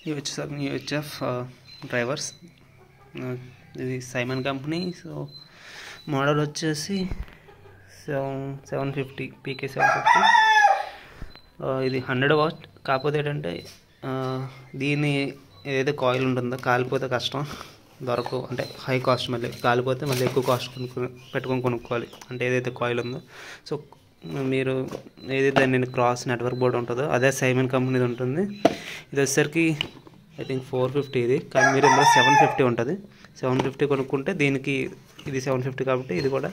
ఇవి వచ్చేసరికి UHF drivers, ఇది సైమన్ కంపెనీ. సో మోడల్ వచ్చేసి 750 పీకే 750. ఇది 100 వాట్. కాకపోతే ఏంటంటే దీని ఏదైతే కాయిల్ ఉంటుందో కాలిపోతే కష్టం, దొరకవు, అంటే హై కాస్ట్, మళ్ళీ కాలిపోతే మళ్ళీ ఎక్కువ కాస్ట్ పెట్టుకొని కొనుక్కోవాలి, అంటే ఏదైతే కాయిల్ ఉందో. సో మీరు ఏదైతే నేను క్రాస్ నెట్వర్క్ బోర్డ్ ఉంటుందో అదే సైమన్ కంపెనీది ఉంటుంది. ఇది వచ్చేసరికి ఐ థింక్ 450 ఇది, కానీ మీరు ఇందులో 750 ఉంటుంది. 750 కొనుక్కుంటే దీనికి ఇది 750 కాబట్టి ఇది కూడా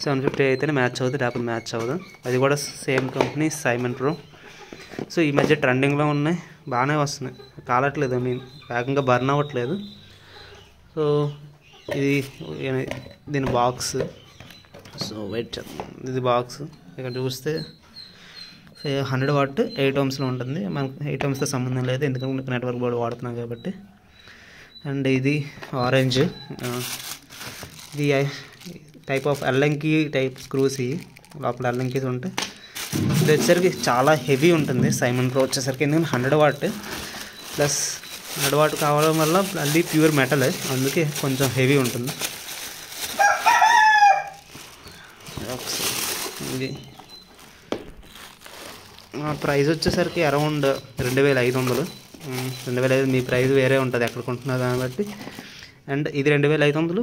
750 అయితేనే మ్యాచ్ అవుతుంది, లేకపోతే మ్యాచ్ అవ్వదు. అది కూడా same company Simon pro. So ఈ మధ్య ట్రెండింగ్లో ఉన్నాయి, బాగానే వస్తున్నాయి, కాలట్లేదు, వేగంగా బర్న్ అవ్వట్లేదు. సో ఇది దీని బాక్స్. సో వెయిట్, ఇది బాక్స్. ఇక్కడ చూస్తే 100 వాట్ 8 ohmsలో ఉంటుంది. మనకు 8 ohmsతో సంబంధం లేదు, ఎందుకంటే నెట్వర్క్ బోర్డు వాడుతున్నాం కాబట్టి. అండ్ ఇది ఆరెంజ్, ఇది type of Yellanki type screws, లోపల ఎల్లంకీస్ ఉంటాయి. ఇది వచ్చేసరికి చాలా హెవీ ఉంటుంది సైమన్ ప్రో వచ్చేసరికి, ఎందుకంటే 100 వాట్ ప్లస్ 100 వాట్ కావడం వల్ల అది ప్యూర్ మెటల్, అందుకే కొంచెం హెవీ ఉంటుంది. ఇది ప్రైస్ వచ్చేసరికి అరౌండ్ 2500. 2500 మీ ప్రైస్ వేరే ఉంటుంది ఎక్కడ కొంటున్నారు దాన్ని బట్టి. అండ్ ఇది 2500.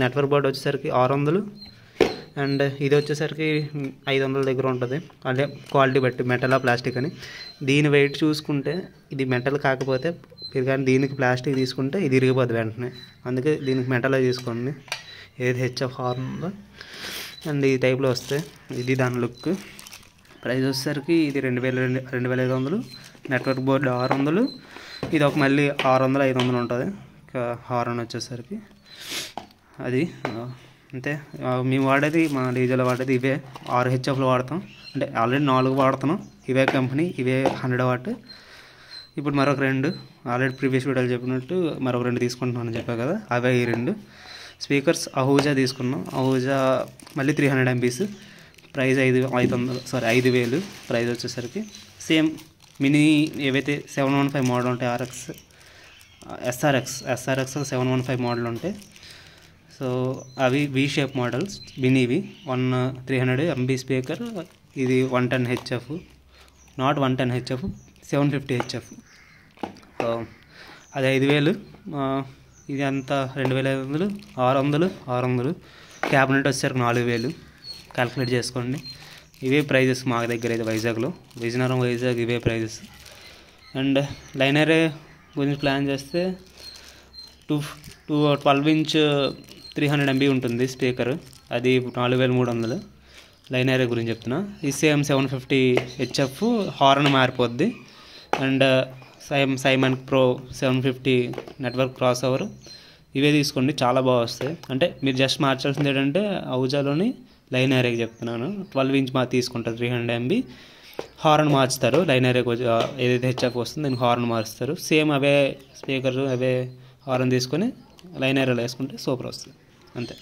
నెట్వర్క్ బోర్డ్ వచ్చేసరికి 600. అండ్ ఇది వచ్చేసరికి 500 దగ్గర ఉంటుంది, అంటే క్వాలిటీ బట్టి, మెటల్ ప్లాస్టిక్ అని. దీని వెయిట్ చూసుకుంటే ఇది మెటల్ కాకపోతే, కానీ దీనికి ప్లాస్టిక్ తీసుకుంటే ఇది ఇరిగిపోద్ది వెంటనే, అందుకే దీనికి మెటల్ తీసుకోండి ఏది హెచ్ఎఫ్ హార్న్ ఉందో. అండ్ ఈ టైప్లో వస్తే ఇది దాని లుక్. ప్రైస్ వచ్చేసరికి ఇది 2500. Network board 600. ఇది ఒక మళ్ళీ 600 500 ఉంటుంది హార్న్ వచ్చేసరికి. అది అంతే. మేము వాడేది, మా డీజేలో వాడేది ఇవే 6 హెచ్ఎఫ్లు వాడతాం, అంటే ఆల్రెడీ 4 వాడుతున్నాం. ఇవే కంపెనీ, ఇవే 100 వాట్. ఇప్పుడు మరొక 2 ఆల్రెడీ ప్రీవియస్ వీడియోలు చెప్పినట్టు మరొక 2 తీసుకుంటున్నాను అని చెప్పాను కదా, అవే ఈ 2 స్పీకర్స్. అహూజా తీసుకున్నాం, అహూజా మళ్ళీ 300 MBs. ప్రైస్ 5000 ప్రైస్ వచ్చేసరికి. సేమ్ మినీ ఏవైతే 715 మోడల్ ఉంటాయి, ఎస్ఆర్ఎక్స్ 715 మోడల్ ఉంటాయి. సో అవి వి షేప్ మోడల్స్, మినీవి. 300 MB స్పీకర్. ఇది 110 HF, not 110 HF, 750 HF. So అది 5000. ఇది అంతా 2500. 600. క్యాబినెట్ వచ్చేసరికి 4000. క్యాల్కులేట్ చేసుకోండి. ఇవే ప్రైజెస్ మా దగ్గర అయితే వైజాగ్లో, విజయనగరం వైజాగ్ ఇవే ప్రైజెస్. అండ్ లైన్ అరే గురించి ప్లాన్ చేస్తే 12 ఇంచ్ 300 MB ఉంటుంది స్పీకర్, అది 4300. లైన్ అరే గురించి చెప్తున్నా. ఈ సేమ్ 750 హెచ్ఎఫ్, హార్న్ మారిపోద్ది. And Simon pro 750 network cross over, ఇవే తీసుకోండి, చాలా బాగా వస్తాయి. అంటే మీరు జస్ట్ మార్చాల్సింది ఏంటంటే ఔజాలోని లైన్ ఏరేకి చెప్తున్నాను, 12 ఇంచ్ తీసుకుంటారు 300 MB. హార్న్ మార్చుతారు, లైన్ ఏరేకి ఏదైతే హెచ్ఎఫ్ వస్తుందో దానికి హార్న్ మారుస్తారు. సేమ్ అవే స్పీకర్, అవే హార్న్ తీసుకొని లైన్ ఏరేలో వేసుకుంటే సూపర్ వస్తుంది, అంతే.